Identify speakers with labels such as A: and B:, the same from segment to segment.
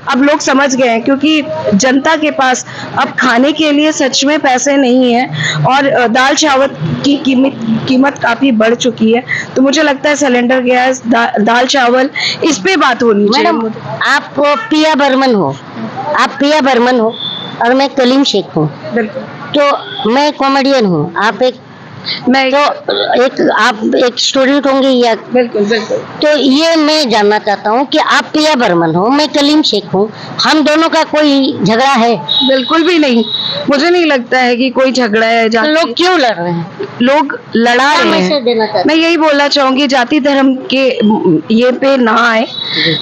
A: अब लोग समझ गए हैं, क्योंकि जनता के पास अब खाने के लिए सच में पैसे नहीं है और दाल चावल की कीमत काफी बढ़ चुकी है। तो मुझे लगता है सिलेंडर गैस, दाल चावल, इस पे बात होनी चाहिए।
B: मैडम, आप पिया बर्मन हो, आप पिया बर्मन हो और मैं कलीम शेख हूँ।
A: बिल्कुल।
B: तो मैं कॉमेडियन हूँ, आप एक आप एक स्टूडेंट होंगे या
A: बिल्कुल बिल्कुल।
B: तो ये मैं जानना चाहता हूँ कि आप पिया बर्मन हो, मैं कलीम शेख हूँ, हम दोनों का कोई झगड़ा है?
A: बिल्कुल भी नहीं, मुझे नहीं लगता है कि कोई झगड़ा है।
B: तो लोग क्यों लड़ रहे हैं?
A: लोग लड़ा रहे हैं। मैं यही बोलना चाहूंगी, जाति धर्म के ये पे ना आए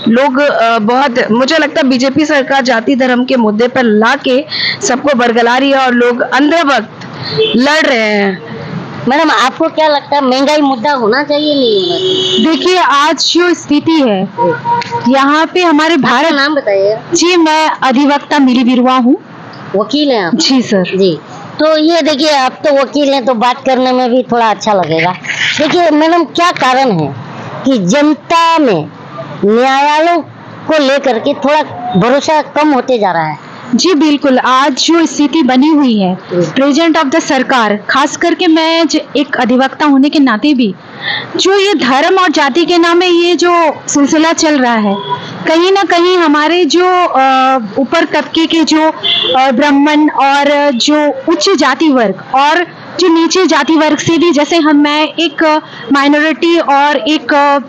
A: लोग। बहुत मुझे लगता है बीजेपी सरकार जाति धर्म के मुद्दे पर लाके सबको बरगला रही है और लोग अंधभक्त लड़ रहे हैं।
B: मैडम, आपको क्या लगता है महंगाई मुद्दा होना चाहिए, नहीं होना चाहिए?
C: देखिए, आज जो स्थिति है यहाँ पे हमारे भारत।
B: नाम बताइए।
C: जी, मैं अधिवक्ता मिली बिरवा हूँ।
B: वकील हैं आप?
C: जी सर।
B: जी, तो ये देखिए, आप तो वकील हैं तो बात करने में भी थोड़ा अच्छा लगेगा। देखिए मैडम, क्या कारण है कि जनता में न्यायालयों को लेकर के थोड़ा भरोसा कम होते जा रहा है?
C: जी बिल्कुल, आज जो स्थिति बनी हुई है प्रेजेंट ऑफ द सरकार, खास करके मैं एक अधिवक्ता होने के नाते भी, जो ये धर्म और जाति के नाम में ये जो सिलसिला चल रहा है, कहीं ना कहीं हमारे जो ऊपर तबके के जो ब्राह्मण और जो उच्च जाति वर्ग और जो नीचे जाति वर्ग से भी, जैसे मैं एक माइनॉरिटी और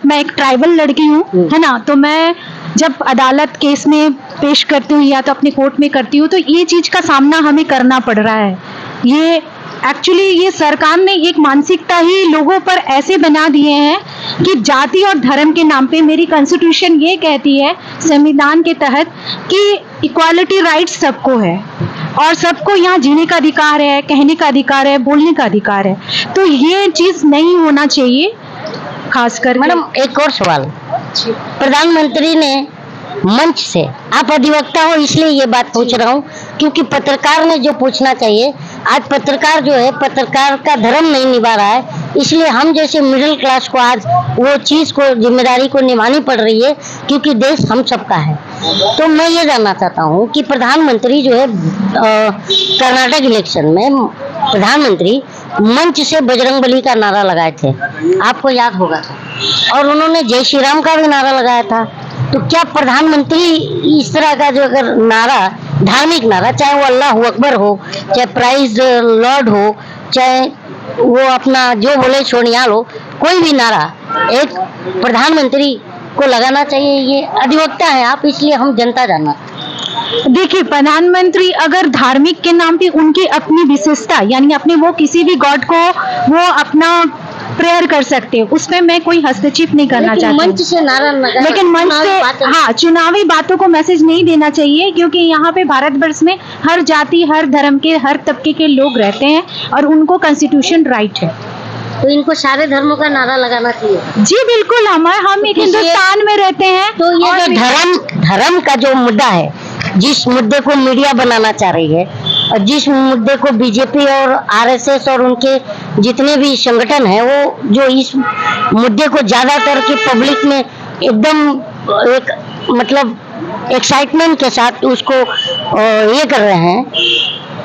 C: मैं एक ट्राइबल लड़की हूँ, है ना, तो मैं जब अदालत केस में पेश करती हूँ या तो अपने कोर्ट में करती हूँ, तो ये चीज का सामना हमें करना पड़ रहा है। ये एक्चुअली ये सरकार ने एक मानसिकता ही लोगों पर ऐसे बना दिए हैं कि जाति और धर्म के नाम पे, मेरी कॉन्स्टिट्यूशन ये कहती है संविधान के तहत कि इक्वालिटी राइट्स सबको है और सबको यहाँ जीने का अधिकार है, कहने का अधिकार है, बोलने का अधिकार है। तो ये चीज नहीं होना चाहिए। खासकर
B: मैडम, एक और सवाल, प्रधानमंत्री ने मंच से, आप अधिवक्ता हो इसलिए ये बात पूछ रहा हूँ, क्योंकि पत्रकार ने जो पूछना चाहिए, आज पत्रकार जो है पत्रकार का धर्म नहीं निभा रहा है, इसलिए हम जैसे मिडिल क्लास को आज वो चीज को, जिम्मेदारी को निभानी पड़ रही है, क्योंकि देश हम सबका है। तो मैं ये जानना चाहता हूँ कि प्रधानमंत्री जो है कर्नाटक इलेक्शन में प्रधानमंत्री मंच से बजरंगबली का नारा लगाए थे, आपको याद होगा, और उन्होंने जय श्री राम का भी नारा लगाया था। तो क्या प्रधानमंत्री इस तरह का जो अगर नारा, धार्मिक नारा, चाहे वो अल्लाह अकबर हो, चाहे प्राइज लॉर्ड हो, चाहे वो अपना जो बोले सोनियाल हो, कोई भी नारा एक प्रधानमंत्री को लगाना चाहिए? ये अधिवक्ता है आप, इसलिए हम जनता जानना।
C: देखिए, प्रधानमंत्री अगर धार्मिक के नाम पे उनकी अपनी विशेषता, यानी अपने वो किसी भी गॉड को वो अपना प्रेयर कर सकते हैं, उसमें मैं कोई हस्तक्षेप नहीं करना चाहती।
B: मंच से नारा लगा,
C: लेकिन मंच से, हाँ, चुनावी बातों को मैसेज नहीं देना चाहिए, क्योंकि यहाँ पे भारतवर्ष में हर जाति, हर धर्म के, हर तबके के लोग रहते हैं और उनको कॉन्स्टिट्यूशन राइट है।
B: तो इनको सारे धर्मों का नारा लगाना चाहिए।
C: जी बिल्कुल, हम एक हिंदुस्तान में रहते हैं।
B: तो ये जो धर्म का जो मुद्दा है, जिस मुद्दे को मीडिया बनाना चाह रही है और जिस मुद्दे को बीजेपी और आरएसएस और उनके जितने भी संगठन हैं, वो जो इस मुद्दे को ज्यादातर की पब्लिक में एकदम एक मतलब एक्साइटमेंट के साथ उसको ये कर रहे हैं,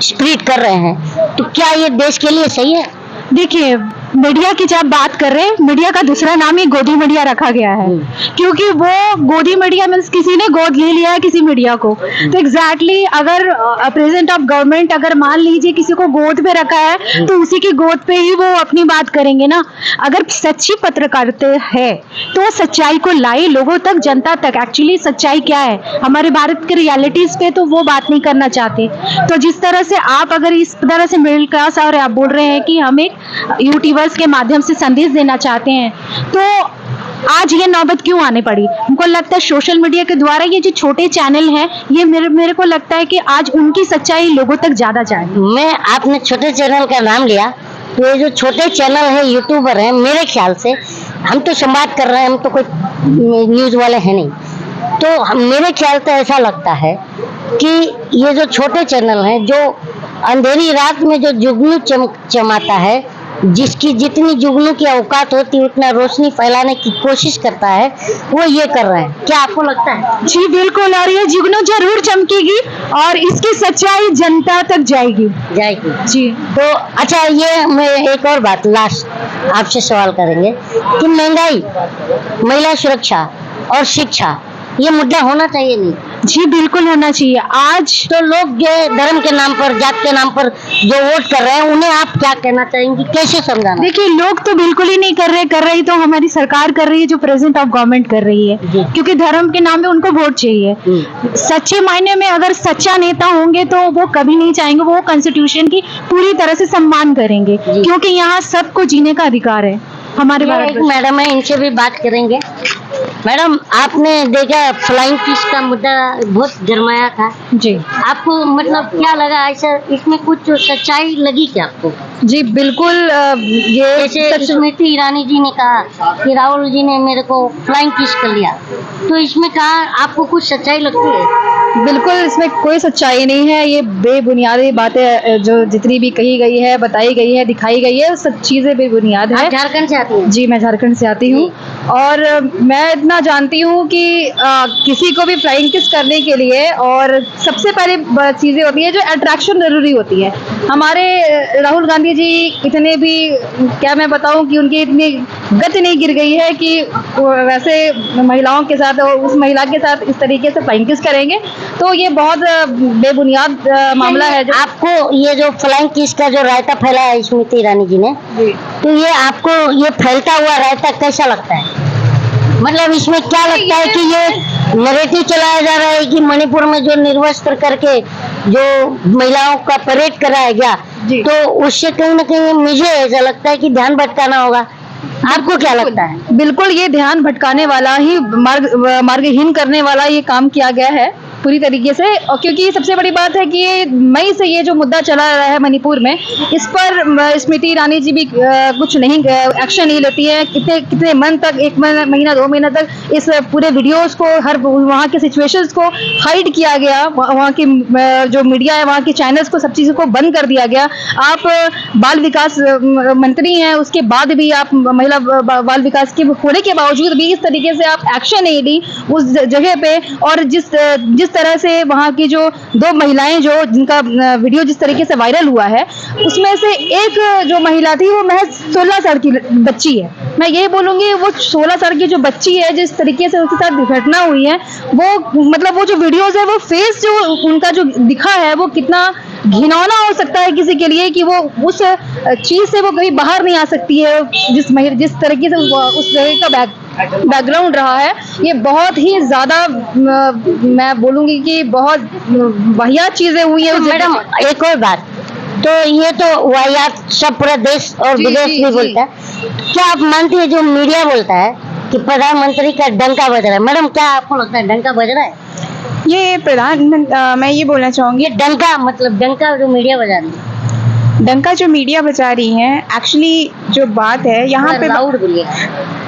B: स्प्रिट कर रहे हैं, तो क्या ये देश के लिए सही है?
C: देखिए, मीडिया की जब बात कर रहे हैं, मीडिया का दूसरा नाम ही गोदी मीडिया रखा गया है, क्योंकि वो गोदी मीडिया मीन्स किसी ने गोद ले लिया है किसी मीडिया को। तो एग्जैक्टली अगर प्रेजेंट ऑफ गवर्नमेंट अगर मान लीजिए किसी को गोद पे रखा है, तो उसी की गोद पे ही वो अपनी बात करेंगे ना। अगर सच्ची पत्रकारिता है तो सच्चाई को लाए लोगों तक, जनता तक। एक्चुअली सच्चाई क्या है हमारे भारत के रियलिटीज पे, तो वो बात नहीं करना चाहते। तो जिस तरह से आप अगर इस तरह से मिडिल क्लास और आप बोल रहे हैं कि हम एक यूट्यूबर्स के माध्यम से संदेश देना चाहते हैं, तो आज ये नौबत क्यों आने पड़ी? हमको लगता है सोशल मीडिया के द्वारा ये जो छोटे चैनल हैं, ये मेरे को लगता है कि आज उनकी सच्चाई लोगों तक ज्यादा जाए।
B: मैं, आपने छोटे चैनल का नाम लिया, तो ये जो छोटे चैनल है, यूट्यूबर हैं, मेरे ख्याल से, हम तो संवाद कर रहे हैं, हम तो कोई न्यूज वाले हैं नहीं, तो मेरे ख्याल से ऐसा लगता है कि ये जो छोटे चैनल हैं, जो अंधेरी रात में जो जुगनू चमाता है, जिसकी जितनी जुगनू की औकात होती है उतना रोशनी फैलाने की कोशिश करता है, वो ये कर रहा है। क्या आपको लगता है?
C: जी बिल्कुल, और ये जुगनू जरूर चमकेगी और इसकी सच्चाई जनता तक जाएगी।
B: जाएगी
C: जी।
B: तो अच्छा, ये मैं एक और बात लास्ट आपसे सवाल करेंगे कि महंगाई, महिला सुरक्षा और शिक्षा, ये मुद्दा होना चाहिए नहीं?
C: जी बिल्कुल होना चाहिए। आज
B: तो लोग जो धर्म के नाम पर, जात के नाम पर जो वोट कर रहे हैं, उन्हें आप क्या कहना चाहेंगे, कैसे समझाना?
C: देखिए, लोग तो बिल्कुल ही नहीं कर रही तो हमारी सरकार कर रही है, जो प्रेजेंट ऑफ गवर्नमेंट कर रही है,
B: जी।
C: क्योंकि धर्म के नाम पे उनको वोट चाहिए। सच्चे मायने में अगर सच्चा नेता होंगे तो वो कभी नहीं चाहेंगे, वो कॉन्स्टिट्यूशन की पूरी तरह से सम्मान करेंगे,
B: जी।
C: क्योंकि यहाँ सबको जीने का अधिकार है हमारे
B: ये
C: भारत
B: एक
C: में।
B: मैडम है, इनसे भी बात करेंगे। मैडम, आपने देखा फ्लाइंग फिश का मुद्दा बहुत गरमाया था,
C: जी
B: आपको मतलब क्या लगा? ऐसा इसमें कुछ सच्चाई लगी क्या आपको?
C: जी बिल्कुल, ये
B: जैसे स्मृति ईरानी जी ने कहा कि राहुल जी ने मेरे को फ्लाइंग किस कर लिया, तो इसमें कहा आपको कुछ सच्चाई लगती है?
C: बिल्कुल इसमें कोई सच्चाई नहीं है। ये बेबुनियादी बातें जो जितनी भी कही गई है, बताई गई है, दिखाई गई है, सब चीजें बेबुनियाद है।
B: आप झारखंड से आती हैं?
C: जी, मैं झारखंड से आती हूँ और मैं इतना जानती हूँ कि किसी को भी फ्लाइंग किस करने के लिए और सबसे पहले चीजें होती है जो अट्रैक्शन जरूरी होती है। हमारे राहुल गांधी जी इतने भी, क्या मैं बताऊँ कि उनकी इतनी गति नहीं गिर गई है कि वो वैसे महिलाओं के साथ, उस महिला के साथ इस तरीके से फ्लाइंग किस करेंगे, तो ये बहुत बेबुनियाद मामला है। जो
B: आपको ये जो फ्लाइंग किस का जो रायता फैलाया है स्मृति ईरानी जी ने, तो ये आपको ये फैलता हुआ रायता कैसा लगता है? मतलब इसमें क्या लगता है कि ये नैरेटिव चलाया जा रहा है कि मणिपुर में जो निर्वस्त्र करके जो महिलाओं का परेड कराया गया, तो उससे कहीं ना कहीं मुझे ऐसा लगता है कि ध्यान भटकाना होगा। आपको क्या लगता है?
C: बिल्कुल ये ध्यान भटकाने वाला ही, मार्गहीन करने वाला ये काम किया गया है पूरी तरीके से। और क्योंकि सबसे बड़ी बात है कि ये मई से ये जो मुद्दा चला रहा है मणिपुर में, इस पर स्मृति ईरानी जी भी कुछ नहीं एक्शन नहीं लेती है। कितने मंथ तक, 1 महीना 2 महीना तक इस पूरे वीडियोस को, हर वहाँ के सिचुएशंस को हाइड किया गया। वहाँ की जो मीडिया है, वहाँ के चैनल्स को, सब चीज़ों को बंद कर दिया गया। आप बाल विकास मंत्री हैं, उसके बाद भी आप महिला बाल विकास के होने के बावजूद भी इस तरीके से आप एक्शन नहीं ली उस जगह पे। और जिस तरह से वहाँ की जो 2 महिलाएं जो जिनका वीडियो जिस तरीके से वायरल हुआ है, उसमें से एक जो महिला थी वो महज 16 साल की बच्ची है। मैं यही बोलूंगी, वो 16 साल की जो बच्ची है, जिस तरीके से उसके साथ घटना हुई है, वो मतलब वो जो वीडियोस है, वो फेस जो उनका जो दिखा है, वो कितना घिनौना हो सकता है किसी के लिए कि वो उस चीज से वो कभी बाहर नहीं आ सकती है। जिस तरीके से उस जगह का बैकग्राउंड रहा है, ये बहुत ही ज्यादा, मैं बोलूंगी कि बहुत वाहियात चीजें हुई है।
B: मैडम, एक और बात, तो ये तो वाहियात सब पूरा देश और विदेश भी बोलता है, क्या आप मानते हैं जो मीडिया बोलता है कि प्रधानमंत्री का डंका बज रहा है? मैडम, क्या आपको लगता है डंका बज रहा है?
C: ये मैं ये बोलना चाहूंगी,
B: ये डंका मतलब डंका जो मीडिया बजा रही है,
C: डंका जो मीडिया बजा रही है, एक्चुअली जो बात है यहाँ पे,
B: लाउड बोलिए।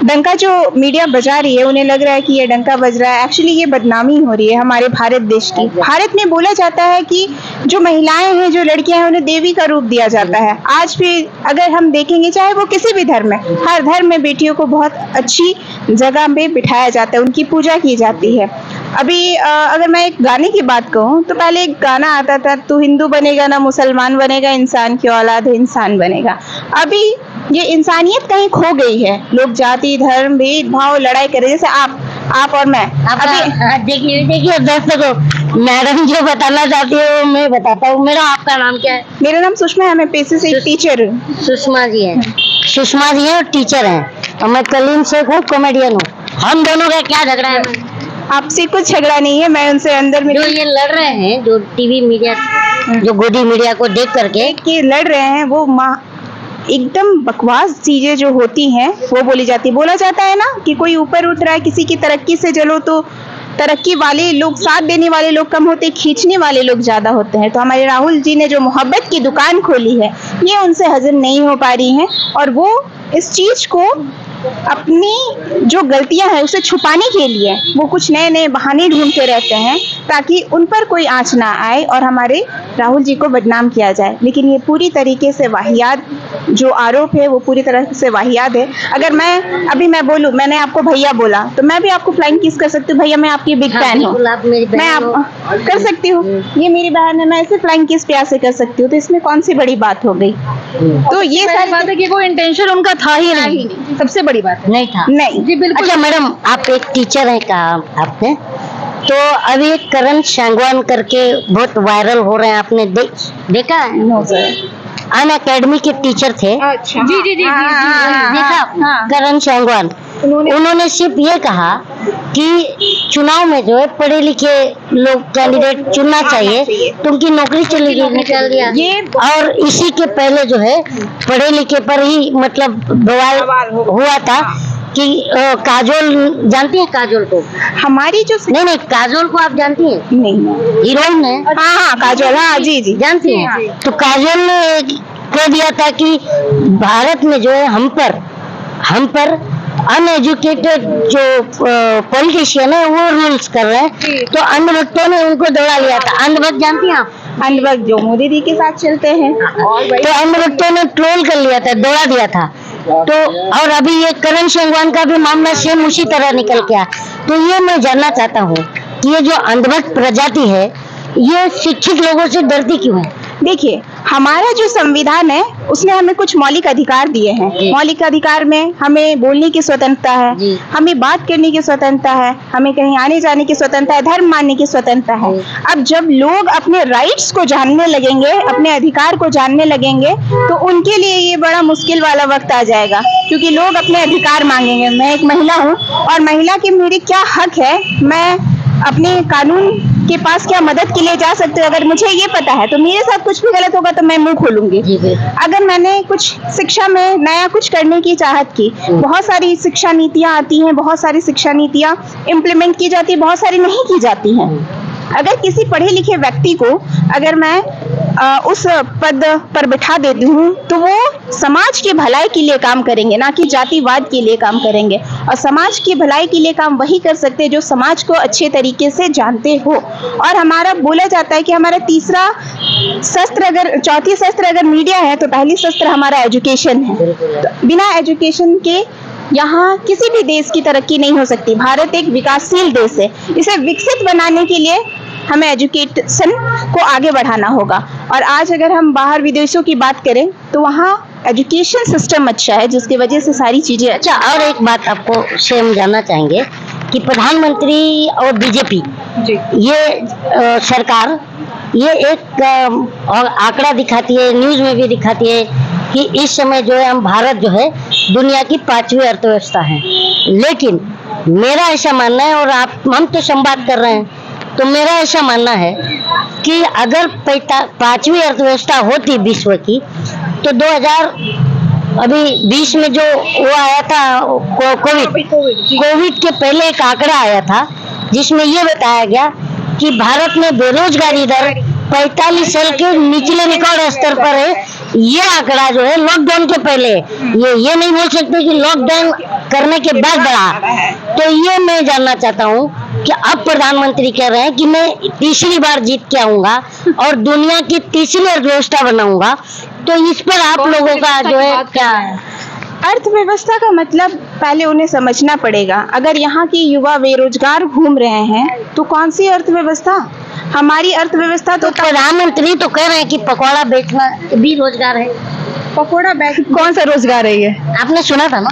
C: डंका जो मीडिया बजा रही है, उन्हें लग रहा है कि ये डंका बज रहा है। एक्चुअली ये बदनामी हो रही है हमारे भारत देश की। भारत में बोला जाता है कि जो महिलाएं हैं, जो लड़कियां हैं, उन्हें देवी का रूप दिया जाता है। आज भी अगर हम देखेंगे, चाहे वो किसी भी धर्म में, हर धर्म में बेटियों को बहुत अच्छी जगह पे बिठाया जाता है, उनकी पूजा की जाती है। अभी अगर मैं एक गाने की बात कहूँ तो पहले एक गाना आता था, तू हिंदू बनेगा ना मुसलमान बनेगा, इंसान की औलाद है इंसान बनेगा। अभी ये इंसानियत कहीं खो गई है। लोग जाति, धर्म, भेदभाव, लड़ाई कर रहे हैं, जैसे आप और मैं।
B: देखिए दोस्तों को मैडम जो बताना चाहती है वो मैं बताता हूँ। मेरा, आपका नाम क्या है?
C: मेरा नाम सुषमा है, मैं पेशे से एक टीचर हूँ।
B: सुषमा जी है, सुषमा जी है और टीचर हैं, और मैं कलीम शेख हूँ, कॉमेडियन हूँ। हम दोनों का क्या झगड़ा है?
C: आपसे कुछ झगड़ा नहीं है, मैं उनसे अंदर में
B: जो ये लड़ रहे हैं, जो टीवी मीडिया, जो गोदी मीडिया को देख करके
C: कि लड़ रहे हैं, वो एकदम बकवास चीजें जो होती हैं वो बोली जाती है। बोला जाता है ना कि कोई ऊपर उठ रहा है, किसी की तरक्की से जलो तो तरक्की वाले लोग, साथ देने वाले लोग कम होते, खींचने वाले लोग ज्यादा होते हैं। तो हमारे राहुल जी ने जो मोहब्बत की दुकान खोली है, ये उनसे हजम नहीं हो पा रही है, और वो इस चीज को
D: अपनी जो गलतियां हैं उसे छुपाने के लिए वो कुछ नए नए बहाने ढूंढते रहते हैं ताकि उन पर कोई आंच ना आए और हमारे राहुल जी को बदनाम किया जाए। लेकिन ये पूरी तरीके से वाहियात जो आरोप है वो पूरी तरह से वाहियात है। अगर मैं बोलूं, मैंने आपको भैया बोला तो मैं भी आपको फ्लाइंग किस कर सकती हूँ, भैया मैं आपकी बिग फैन हूँ, मैं आप कर सकती हूँ, ये मेरी बहन है, मैं ऐसे फ्लाइंग किस प्यार से कर सकती हूँ, तो इसमें कौन सी बड़ी बात हो गई। तो ये सारी
C: बात है कि वो इंटेंशन उनका था ही नहीं, सबसे बड़ी बात
B: नहीं था।
D: नहीं।
C: जी बिल्कुल।
B: अच्छा मैडम, आप एक टीचर हैं कहा आपने, तो अभी एक करण सांगवान करके बहुत वायरल हो रहे हैं, आपने देखा है?
D: No sir.
B: अन अकेडमी के टीचर थे।
D: अच्छा।
C: जी जी जी
B: देखा करण सांगवान, उन्होंने सिर्फ ये कहा कि चुनाव में जो है पढ़े लिखे लोग कैंडिडेट चुनना चाहिए तो उनकी नौकरी चली गई, निकाल दिया।
D: ये
B: और इसी के पहले जो है पढ़े लिखे पर ही मतलब बवाल हुआ था कि काजोल, जानती हैं काजोल को?
D: हमारी जो
B: नहीं, काजोल को आप जानती हैं?
D: नहीं।
B: हीरोइन है।
D: हाँ काजोल, हाँ जी जी
B: जानती हैं? तो काजोल ने कह दिया था कि भारत में जो है हम पर अनएजुकेटेड जो पॉलिटिशियन है वो रूल्स कर रहे हैं, तो अंधभक्तों ने उनको दौड़ा लिया था। अंधभक्त जानती हैं आप?
D: अंधभक्त जो मोदी जी के साथ चलते हैं,
B: तो अंधभक्तों ने ट्रोल कर लिया था, दौड़ा दिया था। तो और अभी ये करण सांगवान का भी मामला सेम उसी तरह निकल गया। तो ये मैं जानना चाहता हूँ कि ये जो अंधभक्त प्रजाति है ये शिक्षित लोगों से डरती क्यों है?
D: देखिए हमारा जो संविधान है उसने हमें कुछ मौलिक अधिकार दिए हैं। मौलिक अधिकार में हमें बोलने की स्वतंत्रता है, हमें बात करने की स्वतंत्रता है, हमें कहीं आने जाने की स्वतंत्रता है, धर्म मानने की स्वतंत्रता है। अब जब लोग अपने राइट्स को जानने लगेंगे, अपने अधिकार को जानने लगेंगे, तो उनके लिए ये बड़ा मुश्किल वाला वक्त आ जाएगा, क्योंकि लोग अपने अधिकार मांगेंगे। मैं एक महिला हूँ और महिला के मेरे क्या हक है, मैं अपने कानून के पास क्या मदद के लिए जा सकते हो, अगर मुझे ये पता है तो मेरे साथ कुछ भी गलत होगा तो मैं मुंह खोलूंगी। अगर मैंने कुछ शिक्षा में नया कुछ करने की चाहत की, बहुत सारी शिक्षा नीतियां आती हैं, बहुत सारी शिक्षा नीतियां इम्प्लीमेंट की जाती है, बहुत सारी नहीं की जाती हैं। अगर किसी पढ़े लिखे व्यक्ति को अगर मैं उस पद पर बिठा देती हूँ तो वो समाज की भलाई के लिए काम करेंगे, ना कि जातिवाद के लिए काम करेंगे। और समाज की भलाई के लिए काम वही कर सकते हैं जो समाज को अच्छे तरीके से जानते हो। और हमारा बोला जाता है कि हमारा तीसरा शस्त्र, अगर चौथी शस्त्र अगर मीडिया है तो पहली शस्त्र हमारा एजुकेशन है। तो बिना एजुकेशन के यहाँ किसी भी देश की तरक्की नहीं हो सकती। भारत एक विकासशील देश है, इसे विकसित बनाने के लिए हमें एजुकेशन को आगे बढ़ाना होगा। और आज अगर हम बाहर विदेशों की बात करें तो वहाँ एजुकेशन सिस्टम अच्छा है, जिसकी वजह से सारी चीजें
B: अच्छा। और एक बात आपको से हम जानना चाहेंगे कि प्रधानमंत्री और बीजेपी ये सरकार ये एक और आंकड़ा दिखाती है, न्यूज में भी दिखाती है कि इस समय जो है हम भारत जो है दुनिया की 5वीं अर्थव्यवस्था है। लेकिन मेरा ऐसा मानना है, और हम तो संवाद कर रहे हैं, तो मेरा ऐसा मानना है कि अगर 5वीं अर्थव्यवस्था होती विश्व की तो 2020 में जो वो आया था कोविड के पहले एक आंकड़ा आया था जिसमें ये बताया गया कि भारत में बेरोजगारी दर 45 साल के निचले रिकॉर्ड स्तर पर है। ये आंकड़ा जो है लॉकडाउन के पहले, ये नहीं बोल सकते कि लॉकडाउन करने के बाद बढ़ा। तो ये मैं जानना चाहता हूँ कि अब प्रधानमंत्री कह रहे हैं कि मैं तीसरी बार जीत के आऊंगा और दुनिया की तीसरी अर्थव्यवस्था बनाऊंगा, तो इस पर आप लोगों का जो है क्या है?
D: अर्थव्यवस्था का मतलब पहले उन्हें समझना पड़ेगा। अगर यहाँ के युवा बेरोजगार घूम रहे हैं तो कौन सी अर्थव्यवस्था? हमारी अर्थव्यवस्था तो
B: प्रधानमंत्री तो कह रहे हैं कि पकौड़ा बेचना भी रोजगार है।
D: पकौड़ा बेच कौन सा रोजगार है ये?
B: आपने सुना था ना?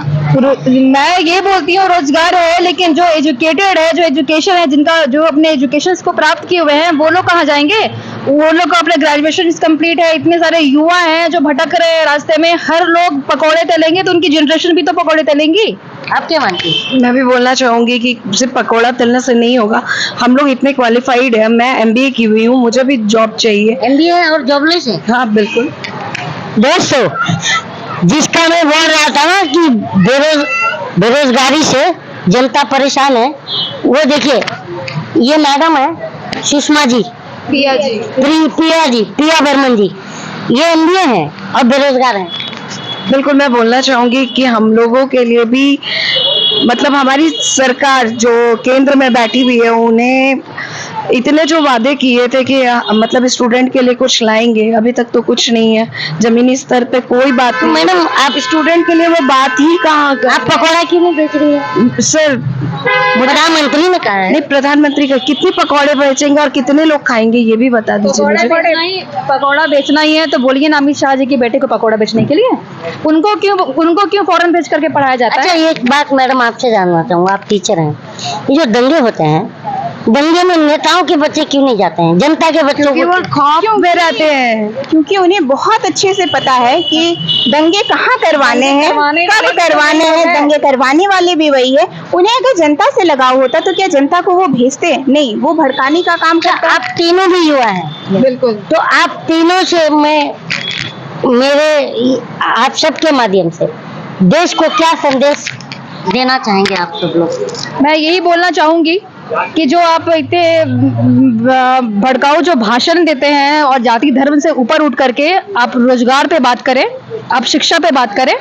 C: मैं ये बोलती हूँ रोजगार है, लेकिन जो एजुकेटेड है, जो एजुकेशन है, जिनका जो अपने एजुकेशन को प्राप्त किए हुए हैं, वो लोग कहाँ जाएंगे? वो लोग का अपना ग्रेजुएशन कंप्लीट है। इतने सारे युवा हैं जो भटक रहे हैं रास्ते में, हर लोग पकौड़े तलेंगे तो उनकी जनरेशन भी तो पकौड़े तलेंगी।
B: आप क्या मानती हैं?
A: मैं भी बोलना चाहूंगी कि सिर्फ पकौड़ा तलने से नहीं होगा। हम लोग इतने क्वालिफाइड है, मैं MBA की हुई हूँ, मुझे भी जॉब चाहिए।
B: MBA और जॉबलेस है?
A: हाँ बिल्कुल।
B: दोस्तों, जिसका मैं बोल रहा था ना कि बेरोजगारी से जनता परेशान है, वो देखिए ये मैडम है सुषमा जी, पिया,
A: 嗯
B: जी,
A: 嗯
B: पिया बर्मन जी, ये MBA है और बेरोजगार है।
A: 嗯
B: तो ये मैं जानना चाहता हूँ कि अब प्रधानमंत्री तो कह रहे हैं कि पकौड़ा बेचना भी रोजगार है।
A: 嗯
B: तो
A: बिल्कुल, मैं बोलना चाहूंगी कि हम लोगों के लिए भी मतलब हमारी सरकार जो केंद्र में बैठी हुई है, उन्हें इतने जो वादे किए थे कि मतलब स्टूडेंट के लिए कुछ लाएंगे, अभी तक तो कुछ नहीं है। जमीनी स्तर पे कोई बात नहीं।
B: मैडम,
A: आप स्टूडेंट के लिए वो बात ही कहाँ कर
B: आप पकौड़ा क्यों नहीं बेच रही है?
A: सर,
B: प्रधानमंत्री ने कहा है।
A: नहीं, प्रधानमंत्री का कितने पकौड़े बेचेंगे और कितने लोग खाएंगे, ये भी बता दीजिए मुझे।
C: पकौड़ा बेचना ही है तो बोलिए ना अमित शाह जी के बेटे को पकौड़ा बेचने के लिए। उनको क्यों फॉरेन भेज करके पढ़ाया जाता है?
B: अच्छा, एक बात मैडम आपसे जानना चाहूंगा, आप टीचर हैं, ये जो दंगे होते हैं, दंगे में नेताओं के बच्चे क्यों नहीं जाते हैं, जनता के बच्चों
A: क्योंकि वो
B: को?
A: खौफ में रहते हैं।
D: क्योंकि उन्हें बहुत अच्छे से पता है कि दंगे कहाँ करवाने हैं, कब करवाने हैं। दंगे करवाने वाले भी वही है। उन्हें अगर जनता से लगाव होता तो क्या जनता को वो भेजते? नहीं, वो भड़काने का काम करता है।
B: आप तीनों भी युवा हैं,
A: बिल्कुल।
B: तो आप तीनों से आप सबके माध्यम से देश को क्या संदेश देना चाहेंगे आप सब लोग?
C: मैं यही बोलना चाहूंगी कि जो आप इतने भड़काऊ जो भाषण देते हैं और जाति धर्म से ऊपर उठ करके आप रोजगार पे बात करें, आप शिक्षा पे बात करें,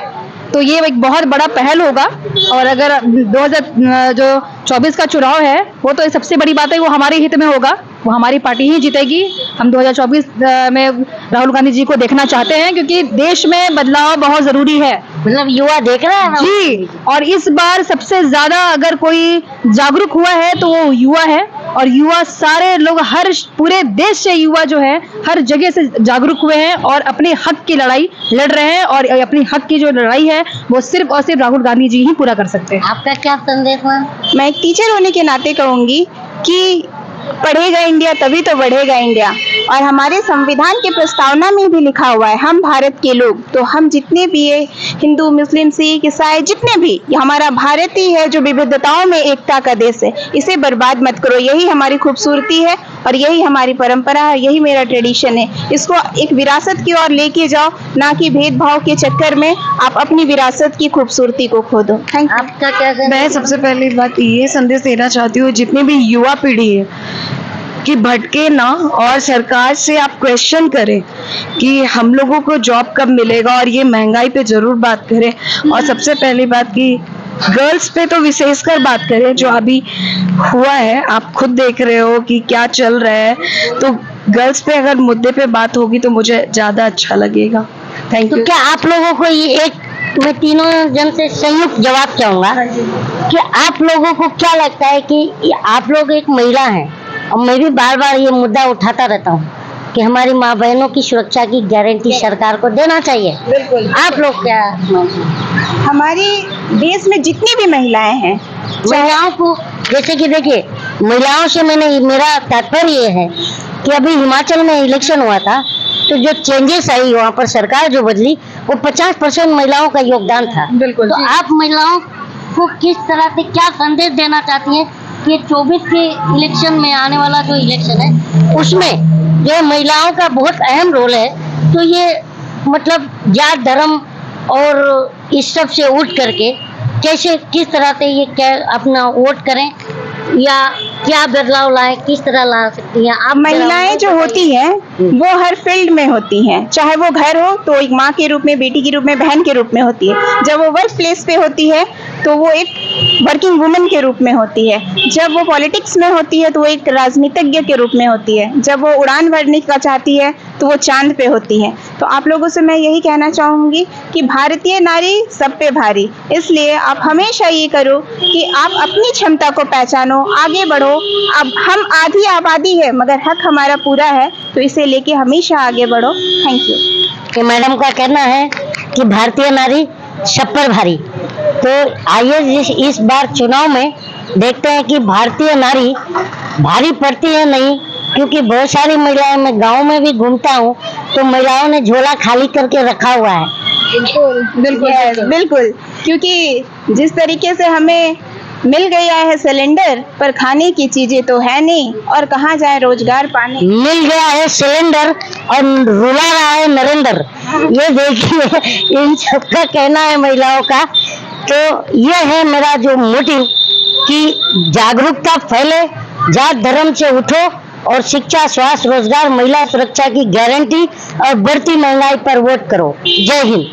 C: तो ये एक बहुत बड़ा पहल होगा। और अगर 2024 का चुनाव है, वो तो सबसे बड़ी बात है, वो हमारे हित में होगा, वो हमारी पार्टी ही जीतेगी। हम 2024 में राहुल गांधी जी को देखना चाहते हैं, क्योंकि देश में बदलाव बहुत जरूरी है।
B: मतलब युवा देख रहे हैं
C: जी, और इस बार सबसे ज्यादा अगर कोई जागरूक हुआ है तो वो युवा है। और युवा सारे लोग, हर पूरे देश से युवा जो है हर जगह से जागरूक हुए हैं और अपने हक की लड़ाई लड़ रहे हैं। और अपनी हक की जो लड़ाई है वो सिर्फ और सिर्फ राहुल गांधी जी ही पूरा कर सकते हैं।
B: आपका क्या संदेश है?
D: मैं एक टीचर होने के नाते कहूंगी कि पढ़ेगा इंडिया तभी तो बढ़ेगा इंडिया। और हमारे संविधान के प्रस्तावना में भी लिखा हुआ है, हम भारत के लोग। तो हम जितने भी है, हिंदू, मुस्लिम, सिख, ईसाई, जितने भी, हमारा भारत ही है जो विविधताओं में एकता का देश है। इसे बर्बाद मत करो, यही हमारी खूबसूरती है और यही हमारी परंपरा है, यही मेरा ट्रेडिशन है। इसको एक विरासत की ओर लेके जाओ, ना कि भेदभाव के चक्कर में आप अपनी विरासत की खूबसूरती को खो दो। Thank you.
B: आपका क्या संदेश?
A: मैं सबसे पहली बात ये संदेश देना चाहती हूँ, जितनी भी युवा पीढ़ी है कि भटके ना और सरकार से आप क्वेश्चन करें कि हम लोगों को जॉब कब मिलेगा, और ये महंगाई पे जरूर बात करें। और सबसे पहली बात कि गर्ल्स पे तो विशेषकर बात करें, जो अभी हुआ है आप खुद देख रहे हो कि क्या चल रहा है। तो गर्ल्स पे अगर मुद्दे पे बात होगी तो मुझे ज्यादा अच्छा लगेगा। थैंक
B: तो
A: यू।
B: क्या आप लोगों को ये मैं तीनों जन से संयुक्त जवाब चाहूंगा कि आप लोगों को क्या लगता है कि आप लोग एक महिला हैं, और मैं भी बार बार ये मुद्दा उठाता रहता हूँ कि हमारी माँ बहनों की सुरक्षा की गारंटी सरकार को देना चाहिए।
D: बिल्कुल।
B: आप लोग क्या?
D: हमारे देश में जितनी भी महिलाएं हैं,
B: महिलाओं को, जैसे कि देखिए, महिलाओं से मेरा तात्पर्य ये है कि अभी हिमाचल में इलेक्शन हुआ था, तो जो चेंजेस आई वहाँ पर सरकार जो बदली, वो 50% महिलाओं का योगदान था।
A: बिल्कुल।
B: तो आप महिलाओं को किस तरह से क्या संदेश देना चाहती हैं कि 24 के इलेक्शन में, आने वाला जो इलेक्शन है उसमें जो महिलाओं का बहुत अहम रोल है, तो ये मतलब जात धर्म और इस सब से उठ करके कैसे, किस तरह से ये क्या अपना वोट करें या क्या बदलाव लाए, किस तरह ला सकती हैं आप?
D: महिलाएं जो होती हैं वो हर फील्ड में होती हैं। चाहे वो घर हो तो एक माँ के रूप में, बेटी के रूप में, बहन के रूप में होती है। जब वो वर्क प्लेस पे होती है तो वो एक वर्किंग वुमन के रूप में होती है। जब वो पॉलिटिक्स में होती है तो वो एक राजनीतिज्ञ के रूप में होती है। जब वो उड़ान भरने का चाहती है तो वो चांद पे होती है। तो आप लोगों से मैं यही कहना चाहूंगी कि भारतीय नारी सब पे भारी। इसलिए आप हमेशा ये करो कि आप अपनी क्षमता को पहचानो, आगे बढ़ो। अब हम आधी आबादी है मगर हक हमारा पूरा है, तो इसे लेके हमेशा आगे बढ़ो। Thank you.
B: कि मैडम का कहना है कि भारतीय नारी सब पर भारी। तो आइए इस बार चुनाव में देखते हैं कि भारतीय नारी भारी पड़ती है नहीं, क्योंकि बहुत सारी महिलाएं, मैं गांव में भी घूमता हूँ तो महिलाओं ने झोला खाली करके रखा हुआ है।
D: बिल्कुल बिल्कुल, क्योंकि जिस तरीके से हमें मिल गया है सिलेंडर, पर खाने की चीजें तो है नहीं, और कहाँ जाए रोजगार पाने।
B: मिल गया है सिलेंडर और रुला रहा है नरेंद्र। ये देखिए, इन सबका कहना है महिलाओं का। तो ये है मेरा जो मोटिव कि जागरूकता फैले, जात धर्म से उठो और शिक्षा, स्वास्थ्य, रोजगार, महिला सुरक्षा की गारंटी और बढ़ती महंगाई पर वोट करो। जय हिंद।